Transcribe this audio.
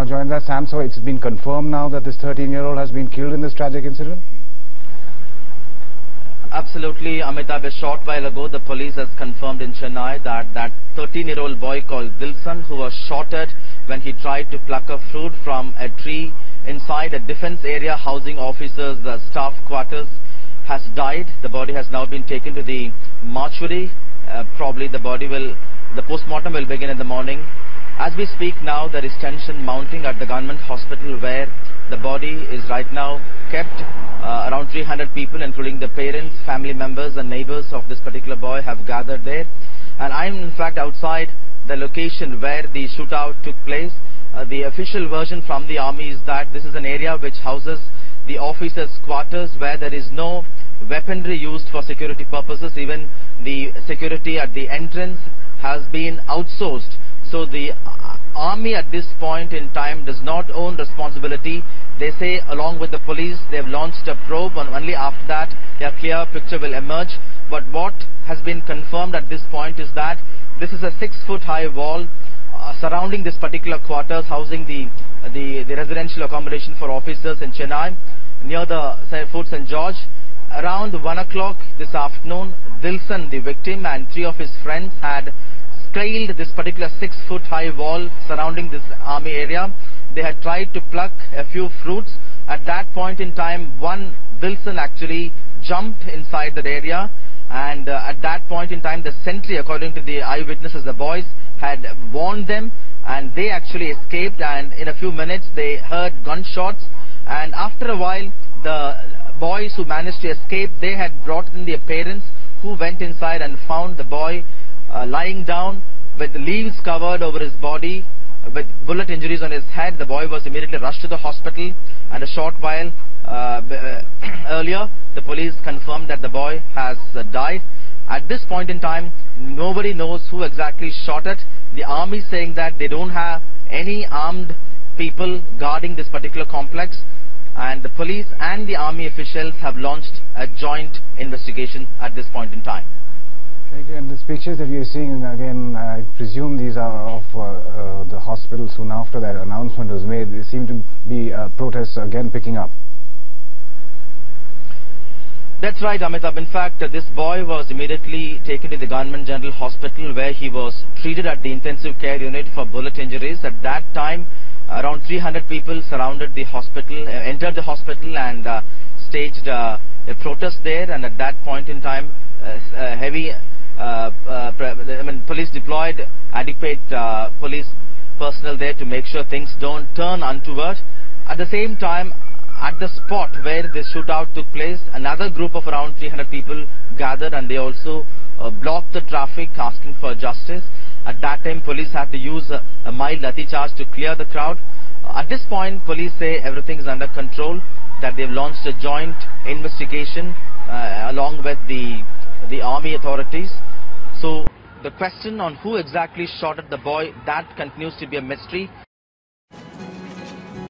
now joins us. Sam, so it's been confirmed now that this 13-year-old has been killed in this tragic incident? Absolutely, Amitabh. A short while ago, the police has confirmed in Chennai that 13-year-old boy called Dilson, who was shot at when he tried to pluck a fruit from a tree inside a defense area housing officers' staff quarters, has died. The body has now been taken to the mortuary. Probably the postmortem will begin in the morning. As we speak now, there is tension mounting at the government hospital where the body is right now kept. Around 300 people, including the parents, family members and neighbors of this particular boy, have gathered there. And I'm in fact outside the location where the shootout took place. The official version from the army is that this is an area which houses the officers' quarters where there is no weaponry used for security purposes. Even the security at the entrance has been outsourced. So the army at this point in time does not own responsibility. They say along with the police they have launched a probe, and only after that a clear picture will emerge. But what has been confirmed at this point is that this is a 6-foot high wall surrounding this particular quarters housing the residential accommodation for officers in Chennai near the Fort St. George. Around 1 o'clock this afternoon, Dilson, the victim, and 3 of his friends had scaled this particular 6-foot high wall surrounding this army area. They had tried to pluck a few fruits. At that point in time, one Dilson actually jumped inside that area, and at that point in time the sentry, according to the eyewitnesses, the boys had warned them and they actually escaped, and in a few minutes they heard gunshots, and after a while the boys who managed to escape, they had brought in their parents, who went inside and found the boy lying down with leaves covered over his body, with bullet injuries on his head. The boy was immediately rushed to the hospital, and a short while earlier the police confirmed that the boy has died. At this point in time, nobody knows who exactly shot it. The army is saying that they don't have any armed people guarding this particular complex, and the police and the army officials have launched a joint investigation at this point in time. Again, these pictures that we are seeing, again, I presume these are of the hospital soon after that announcement was made. There seem to be protests again picking up. That's right, Amitabh. In fact, this boy was immediately taken to the Government General Hospital where he was treated at the intensive care unit for bullet injuries. At that time, around 300 people surrounded the hospital, entered the hospital and staged a protest there. And at that point in time, police deployed adequate police personnel there to make sure things don't turn untoward. At the same time, at the spot where this shootout took place, another group of around 300 people gathered, and they also blocked the traffic, asking for justice. At that time, police had to use a mild lathi charge to clear the crowd. At this point, police say everything is under control, that they've launched a joint investigation along with the army authorities. So the question on who exactly shot at the boy, that continues to be a mystery.